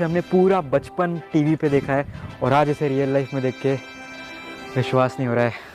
हमने पूरा बचपन टीवी पे देखा है और आज इसे रियल लाइफ में देख के विश्वास नहीं हो रहा है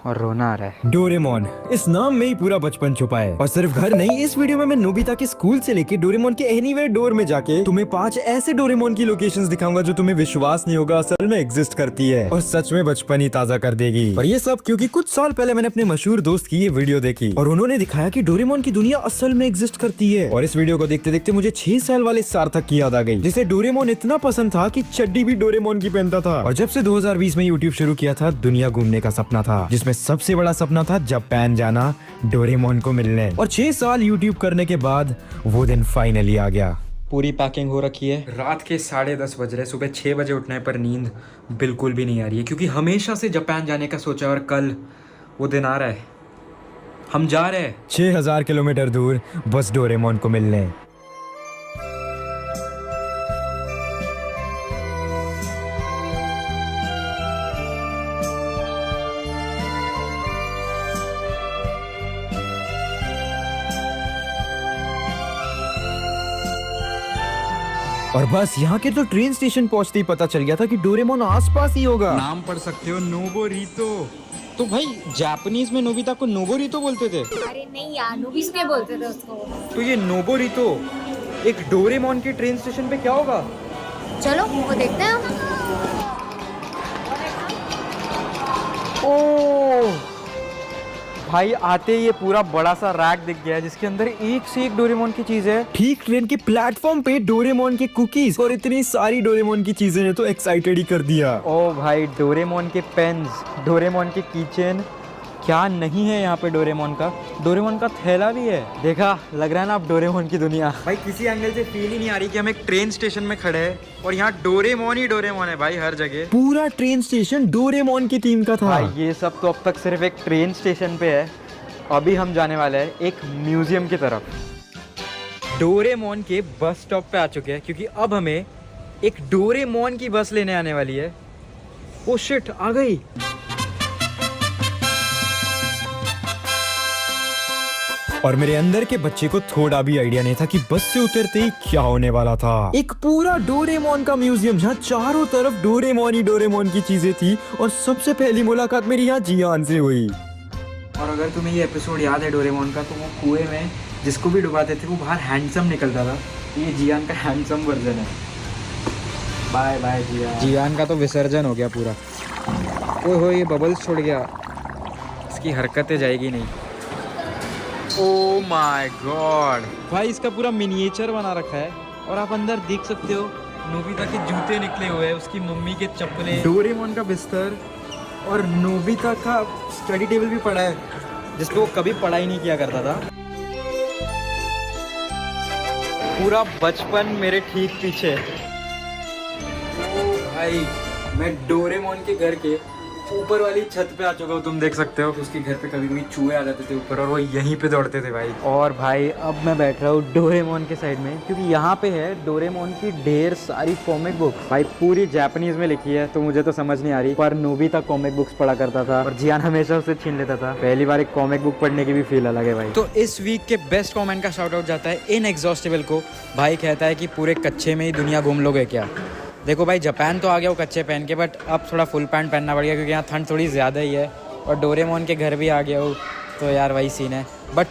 और रोना आ रहा है। डोरेमोन, इस नाम में ही पूरा बचपन छुपा है। और सिर्फ घर नहीं, इस वीडियो में मैं नोबिता के स्कूल से लेके डोरेमोन के एनीवेयर डोर में जाके तुम्हें 5 ऐसे डोरेमोन की लोकेशंस दिखाऊंगा जो तुम्हें विश्वास नहीं होगा असल में एग्जिस्ट करती है और सच में बचपन ही ताजा कर देगी। और ये सब क्योंकि कुछ साल पहले मैंने अपने मशहूर दोस्त की ये वीडियो देखी और उन्होंने दिखाया कि डोरेमोन की दुनिया असल में एग्जिस्ट करती है। और इस वीडियो को देखते देखते मुझे 6 साल वाले सार्थक की याद आ गई, जिसे डोरेमोन इतना पसंद था कि चड्डी भी डोरेमोन की पहनता था। और जब से 2020 में यूट्यूब शुरू किया था, दुनिया घूमने का सपना था, जिसमें सबसे बड़ा सपना था जापान जाना डोरेमोन को मिलने। और 6 साल यूट्यूब करने के बाद वो दिन फाइनली आ गया। पूरी पैकिंग हो रखी है। रात के 10:30 बज रहे, सुबह 6 बजे उठना है पर नींद बिल्कुल भी नहीं आ रही है क्योंकि हमेशा से जापान जाने का सोचा और कल वो दिन आ रहा है। हम जा रहे हैं 6000 किलोमीटर दूर बस डोरेमोन को मिलने। और बस यहाँ के तो ट्रेन स्टेशन पहुँचते ही पता चल गया था कि डोरेमोन आसपास ही होगा। नाम पढ़ सकते हो, नोबोरितो। तो भाई जापानीज में नोबिता को नोबोरितो बोलते थे। अरे नहीं यार, नोबिस के बोलते थे उसको। तो ये नोबोरितो एक डोरेमोन के ट्रेन स्टेशन पे क्या होगा? चलो वो देखते हैं हम। ओह भाई, आते ही ये पूरा बड़ा सा रैक दिख गया है जिसके अंदर एक से एक डोरेमोन की चीज है। ठीक ट्रेन के प्लेटफॉर्म पे डोरेमोन के कुकीज और इतनी सारी डोरेमोन की चीजें ने तो एक्साइटेड ही कर दिया। ओ भाई, डोरेमोन के पेन्स, डोरेमोन के कीचेन, क्या नहीं है यहाँ पे डोरेमोन का। डोरेमोन का थैला भी है। देखा, लग रहा है ना अब डोरेमोन की दुनिया। भाई किसी एंगल से फील ही नहीं आ रही कि हम एक ट्रेन स्टेशन में खड़े हैं और यहाँ डोरेमोन ही डोरेमोन है भाई हर जगह। पूरा ट्रेन स्टेशन डोरेमोन की थीम का था। भाई ये सब तो अब तक सिर्फ एक ट्रेन स्टेशन पे है। अभी हम जाने वाले हैं एक म्यूजियम की तरफ। डोरेमोन के बस स्टॉप पे आ चुके हैं क्योंकि अब हमें एक डोरेमोन की बस लेने आने वाली है। ओ शिट, आ गई। और मेरे अंदर के बच्चे को थोड़ा भी आइडिया नहीं था कि बस से उतरते ही क्या होने वाला था। एक पूरा डोरेमोन का म्यूजियम जहाँ चारों तरफ डोरेमोन ही डोरेमोन की चीजें थी। और सबसे पहली मुलाकात मेरी यहाँ जियान से हुई। और अगर तुम्हें ये एपिसोड याद है डोरेमोन का, तो वो कुएं में जिसको भी डुबाते थे वो बाहर हैंडसम निकलता था। ये जियान का हैंडसम वर्जन है। बाय बाय जियान। जियान का तो विसर्जन हो गया पूरा। ओए हो, ये बबल्स छोड़ गया, इसकी हरकतें जाएगी नहीं। ओ माय गॉड भाई, इसका पूरा मिनिएचर बना रखा है और आप अंदर देख सकते हो नोबिता के जूते निकले हुए हैं, उसकी मम्मी के चप्पलें, डोरेमोन का बिस्तर और नोबिता का स्टडी टेबल भी पड़ा है जिसपे वो कभी पढ़ाई नहीं किया करता था। पूरा बचपन मेरे ठीक पीछे। ओ भाई, मैं डोरेमोन के घर के ऊपर वाली छत पे आ चुका हूँ। तुम देख सकते हो उसके घर पे कभी कभी चूहे आ जाते थे ऊपर और वो यहीं पे दौड़ते थे भाई। और भाई अब मैं बैठ रहा हूँ डोरेमोन के साइड में क्योंकि यहाँ पे है डोरेमोन की ढेर सारी कॉमिक बुक। भाई पूरी जापानीज में लिखी है तो मुझे तो समझ नहीं आ रही, पर नोबिता कॉमिक बुक्स पढ़ा करता था और जियान हमेशा उसे छीन लेता था। पहली बार एक कॉमिक बुक पढ़ने की भी फील अलग है भाई। तो इस वीक के बेस्ट कॉमेंट का शाउट आउट जाता है इनएग्जॉस्टेबल को। भाई कहता है कि पूरे कच्चे में ही दुनिया घूम लोगे क्या। देखो भाई, जापान तो आ गया वो कच्चे पहन के, बट अब थोड़ा फुल पैंट पहनना पड़ेगा क्योंकि यहाँ ठंड थोड़ी ज़्यादा ही है। और डोरेमोन के घर भी आ गया हो तो यार वही सीन है। बट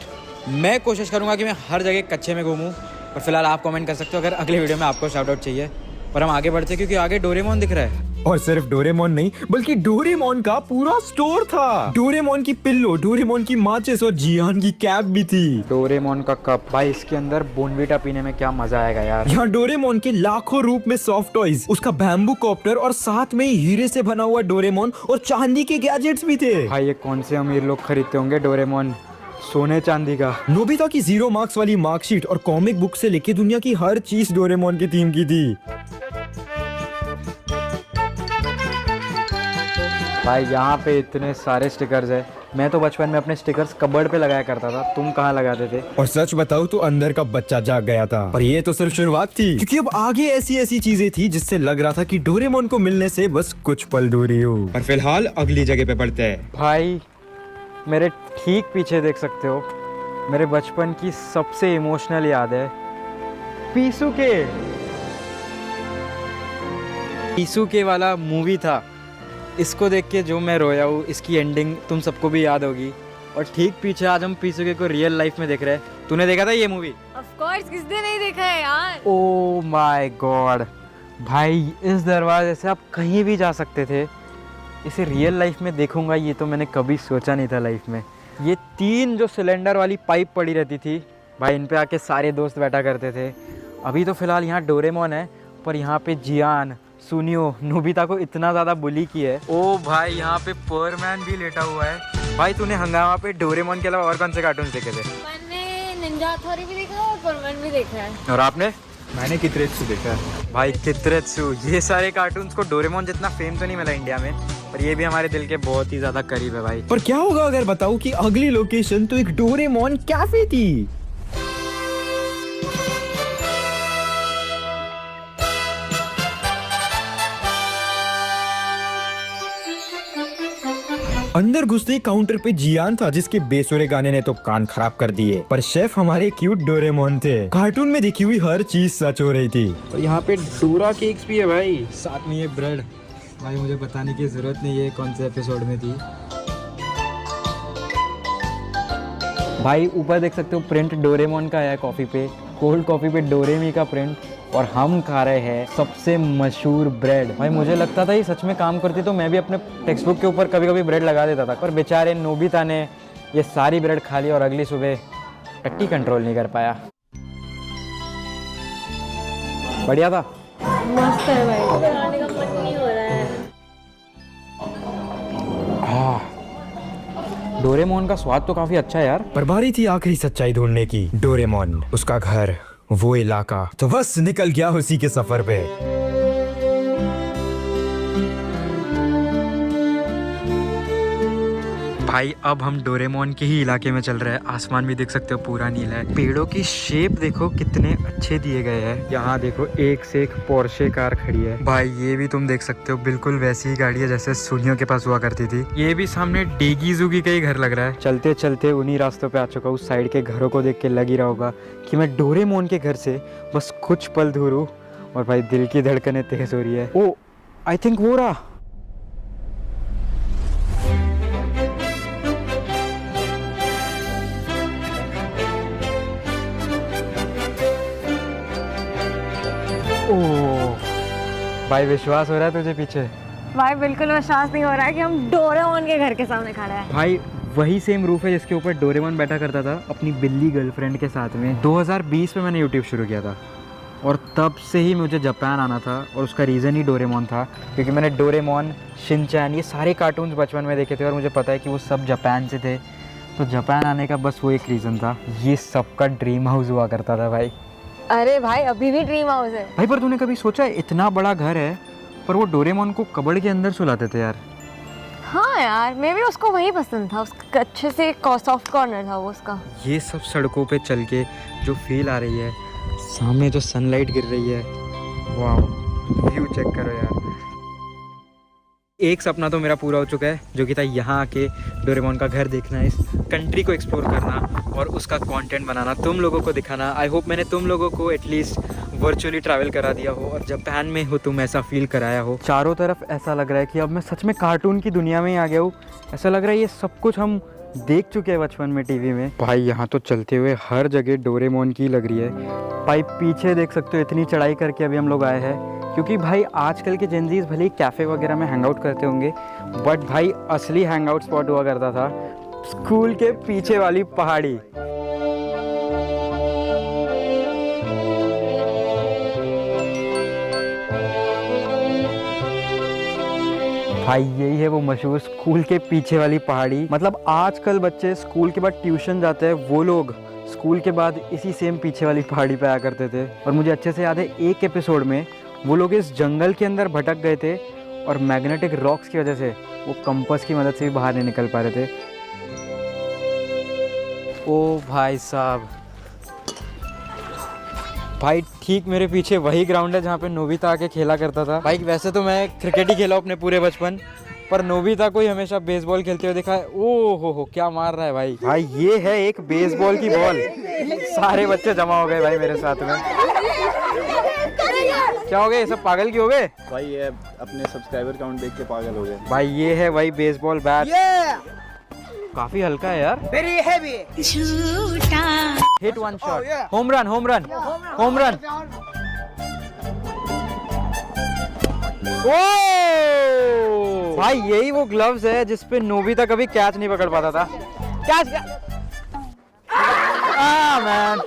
मैं कोशिश करूँगा कि मैं हर जगह कच्चे में घूमूँ। और फिलहाल आप कमेंट कर सकते हो अगर अगले वीडियो में आपको शाउट आउट चाहिए। पर हम आगे बढ़ते क्योंकि आगे डोरेमोन दिख रहा है। और सिर्फ डोरेमोन नहीं बल्कि डोरेमोन का पूरा स्टोर था। डोरेमोन की पिल्लो, डोरेमोन की माचिस और जियान की कैप भी थी। डोरेमोन का कप, भाई इसके अंदर बोनवीटा पीने में क्या मजा आएगा यार। यहाँ डोरेमोन के लाखों रूप में सॉफ्ट टॉयज, उसका बैम्बू कॉप्टर और साथ में हीरे से बना हुआ डोरेमोन और चांदी के गैजेट्स भी थे। भाई ये कौन से अमीर लोग खरीदते होंगे डोरेमोन सोने चांदी का। नोबिता की 0 मार्क्स वाली मार्कशीट और कॉमिक बुक से लेके दुनिया की हर चीज डोरेमोन की थीम की थी। भाई यहाँ पे इतने सारे स्टिकर्स है। मैं तो बचपन में अपने स्टिकर्स कबर्ड पे लगाया करता था, तुम कहाँ लगाते थे? और सच बताऊं तो अंदर का बच्चा जाग गया था। पर ये तो सिर्फ शुरुआत थी क्योंकि अब आगे ऐसी ऐसी चीजें थी जिससे लग रहा था कि डोरेमोन को मिलने से बस कुछ पल दूरी हो। पर फिलहाल अगली जगह पे बढ़ते हैं। भाई मेरे ठीक पीछे देख सकते हो मेरे बचपन की सबसे इमोशनल याद है, पीसू के। पीसूके वाला मूवी था, इसको देख के जो मैं रोया हूँ, इसकी एंडिंग तुम सबको भी याद होगी। और ठीक पीछे आज हम पीसूके को रियल लाइफ में देख रहे हैं। तूने देखा था ये मूवी? ऑफ कोर्स, किसने नहीं देखा है यार। ओ माय गॉड भाई, इस दरवाजे से आप कहीं भी जा सकते थे। इसे रियल लाइफ में देखूंगा ये तो मैंने कभी सोचा नहीं था लाइफ में। ये 3 जो सिलेंडर वाली पाइप पड़ी रहती थी भाई, इन पे आके सारे दोस्त बैठा करते थे। अभी तो फ़िलहाल यहाँ डोरेमोन है, पर यहाँ पे जियान, सुनियो, नोबिता को इतना ज़्यादा बुली की है। ओ भाई, यहाँ पे परमैन भी लेटा हुआ है। भाई तूने हंगामा पे डोरेमोन के अलावा और कौन से कार्टून देखे थे? मैंने निंजा हथौड़ी भी देखा और परमैन भी देखा है। और आपने? मैंने कितरेत्सु देखा है। भाई कितरेत्सु, ये सारे कार्टून्स को डोरेमोन जितना फेम तो नहीं मिला इंडिया में, पर ये भी हमारे दिल के बहुत ही ज्यादा करीब है भाई। पर क्या होगा अगर बताऊं कि अगली लोकेशन तो एक डोरेमोन कैफे थी। अंदर घुसते काउंटर पे जियान था, जिसके बेसुरे गाने ने तो कान खराब कर दिए। पर शेफ हमारे क्यूट डोरेमोन थे। कार्टून में दिखी हुई हर चीज सच हो रही थी। और यहाँ पे डोरा केक्स भी है भाई, साथ में ये ब्रेड। भाई मुझे बताने की जरूरत नहीं है कौन से एपिसोड में थी। भाई ऊपर देख सकते हो प्रिंट डोरेमोन का है कॉफी पे, कोल्ड कॉफी पे डोरेमी का प्रिंट। और हम खा रहे हैं सबसे मशहूर ब्रेड। भाई मुझे लगता था ये सच में काम करती तो मैं भी अपने टेक्स्ट बुक के ऊपर कभी कभी ब्रेड लगा देता था, पर बेचारे नोबिता ने ये सारी ब्रेड खा ली और अगली सुबह टट्टी कंट्रोल नहीं कर पाया। बढ़िया था, मस्त है भाई, खाने का मन नहीं हो रहा है। डोरेमोन का स्वाद तो काफी अच्छा है यार। पर बारी थी आखिरी सच्चाई ढूंढने की। डोरेमोन, उसका घर, वो इलाका, तो बस निकल गया उसी के सफर पे। भाई अब हम डोरेमोन के ही इलाके में चल रहे हैं। आसमान भी देख सकते हो पूरा नीला है। पेड़ों की शेप देखो कितने अच्छे दिए गए हैं। यहाँ देखो एक से एक पोर्शे कार खड़ी है। भाई ये भी तुम देख सकते हो बिल्कुल वैसी ही गाड़ी है जैसे सुनियो के पास हुआ करती थी। ये भी सामने डेगीजुगी का ही घर लग रहा है। चलते चलते उन्हीं रास्तों पे आ चुका हूँ। साइड के घरों को देख के लग ही रहा होगा कि मैं डोरेमोन के घर से बस कुछ पल दूर हूँ। और भाई दिल की धड़कनें तेज हो रही है। ओ आई थिंक वो रहा। ओह भाई विश्वास हो रहा है तुझे पीछे? भाई बिल्कुल विश्वास नहीं हो रहा है कि हम डोरेमोन के घर के सामने खड़े हैं। भाई वही सेम रूफ है जिसके ऊपर डोरेमोन बैठा करता था अपनी बिल्ली गर्लफ्रेंड के साथ में। 2020 में मैंने यूट्यूब शुरू किया था और तब से ही मुझे जापान आना था और उसका रीज़न ही डोरेमोन था, क्योंकि मैंने डोरेमोन, शिनचैन, ये सारे कार्टून्स बचपन में देखे थे और मुझे पता है कि वो सब जापान से थे। तो जापान आने का बस वो एक रीज़न था। ये सबका ड्रीम हाउस हुआ करता था भाई। अरे भाई अभी भी ड्रीम हाउस है भाई। पर तूने कभी सोचा इतना बड़ा घर है पर वो डोरेमोन को कबड़ के अंदर सुलाते थे यार। हाँ यार, मैं भी उसको वही पसंद था। उसका अच्छे से सॉफ्ट कॉर्नर था वो उसका। ये सब सड़कों पे चल के जो फील आ रही है, सामने जो सनलाइट गिर रही है, वाह व्यू चेक करो यार। एक सपना तो मेरा पूरा हो चुका है जो कि था यहाँ आके डोरेमोन का घर देखना, इस कंट्री को एक्सप्लोर करना और उसका कंटेंट बनाना, तुम लोगों को दिखाना। आई होप मैंने तुम लोगों को एटलीस्ट वर्चुअली ट्रैवल करा दिया हो और जापान में हो तुम ऐसा फील कराया हो। चारों तरफ ऐसा लग रहा है कि अब मैं सच में कार्टून की दुनिया में ही आ गया हूँ। ऐसा लग रहा है ये सब कुछ हम देख चुके हैं बचपन में टीवी में। भाई यहाँ तो चलते हुए हर जगह डोरेमोन की लग रही है। भाई पीछे देख सकते हो इतनी चढ़ाई करके अभी हम लोग आए हैं, क्योंकि भाई आजकल के जेनजीज भले ही कैफ़े वगैरह में हैंग आउट करते होंगे, बट भाई असली हैंग आउट स्पॉट हुआ करता था स्कूल के पीछे वाली पहाड़ी। भाई यही है वो मशहूर स्कूल के पीछे वाली पहाड़ी। मतलब आजकल बच्चे स्कूल के बाद ट्यूशन जाते हैं, वो लोग स्कूल के बाद इसी सेम पीछे वाली पहाड़ी पे आया करते थे। और मुझे अच्छे से याद है एक एपिसोड में वो लोग इस जंगल के अंदर भटक गए थे और मैग्नेटिक रॉक्स की वजह से वो कंपास की मदद से भी बाहर नहीं निकल पा रहे थे। ओ भाई साहब, भाई ठीक मेरे पीछे वही ग्राउंड है जहाँ पे नोबिता आके खेला करता था। भाई वैसे तो मैं क्रिकेट ही खेला अपने पूरे बचपन, पर नोबिता को ही हमेशा बेसबॉल खेलते हुए देखा है। ओ हो क्या मार रहा है भाई। भाई ये है एक बेसबॉल की बॉल। सारे बच्चे जमा हो गए भाई मेरे साथ में। क्या हो गया, ये सब पागल क्यों हो गए? भाई ये अपने सब्सक्राइबर काउंट देख के पागल हो गए। भाई ये है भाई बेसबॉल बैट, काफी हल्का है यार। Very heavy. Hit one shot, home run home run home run. ओ भाई यही वो ग्लव्स है जिसपे नोबिता कभी कैच नहीं पकड़ पाता था। Catch man,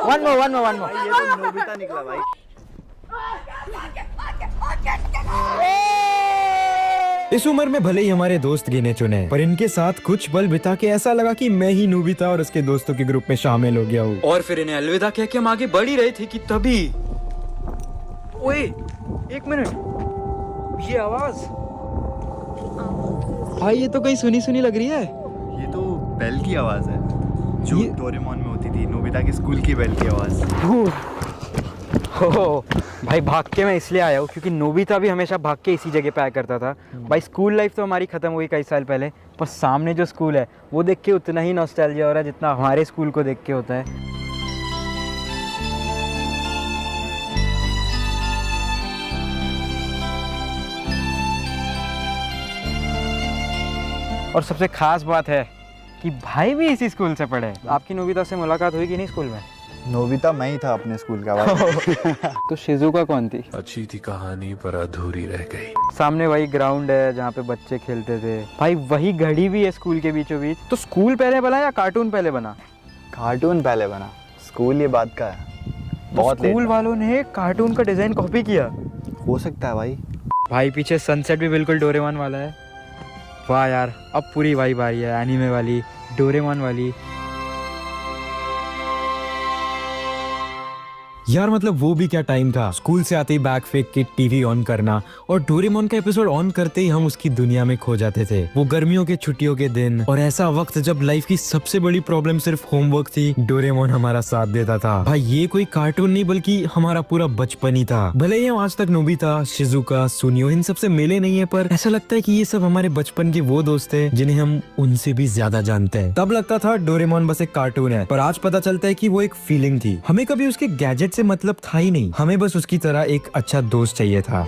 one more. ये तो नोबिता निकला भाई। इस उम्र में भले ही हमारे दोस्त गिने चुने, पर इनके साथ कुछ पल बिता के ऐसा लगा कि मैं ही नोबिता और उसके दोस्तों के ग्रुप में शामिल हो गया हूँ। और फिर इन्हें अलविदा कह के हम आगे बढ़ ही रहे थे कि तभी, ओए एक मिनट, ये आवाज भाई ये तो कहीं सुनी सुनी लग रही है। ये तो बेल की आवाज है जो डोरेमोन में होती थी, नोबिता के स्कूल की बेल की आवाज। हो भाई भाग के मैं इसलिए आया हूँ क्योंकि नोबिता भी हमेशा भाग के इसी जगह पे आया करता था। भाई स्कूल लाइफ तो हमारी खत्म हुई कई साल पहले, पर सामने जो स्कूल है वो देख के उतना ही नॉस्टैल्जिया हो रहा है जितना हमारे स्कूल को देख के होता है। और सबसे खास बात है कि भाई भी इसी स्कूल से पढ़े। आपकी नोबिता से मुलाकात हुई कि नहीं स्कूल में? नोबिता मैं ही था अपने स्कूल का भाई। तो शिजुका कौन थी? अच्छी थी कहानी पर अधूरी रह गई। सामने वही ग्राउंड है जहाँ पे बच्चे खेलते थे। भाई वही घड़ी भी है स्कूल के बीचों बीच। तो स्कूल पहले बना या कार्टून पहले बना? कार्टून पहले बना, स्कूल ये बात का है। बहुत स्कूल वालों ने कार्टून का डिजाइन कॉपी किया। हो सकता है भाई। भाई पीछे सनसेट भी बिल्कुल डोरेमोन वाला है। वाह यार, अब पूरी वाइब आ रही है एनीमे वाली, डोरेमोन वाली। यार मतलब वो भी क्या टाइम था, स्कूल से आते ही बैग फेंक के टीवी ऑन करना और डोरेमोन का एपिसोड ऑन करते ही हम उसकी दुनिया में खो जाते थे। वो गर्मियों के छुट्टियों के दिन और ऐसा वक्त जब लाइफ की सबसे बड़ी प्रॉब्लम सिर्फ होमवर्क थी, डोरेमोन हमारा साथ देता था। भाई ये कोई कार्टून नहीं बल्कि हमारा पूरा बचपन ही था। भले ही हम आज तक नोबिता, शिजुका, सुनियो इन सबसे मिले नहीं है, पर ऐसा लगता है कि ये सब हमारे बचपन के वो दोस्त है जिन्हें हम उनसे भी ज्यादा जानते हैं। तब लगता था डोरेमोन बस एक कार्टून है, पर आज पता चलता है कि वो एक फीलिंग थी। हमें कभी उसके गैजेट से मतलब था ही नहीं, हमें बस उसकी तरह एक अच्छा दोस्त चाहिए था।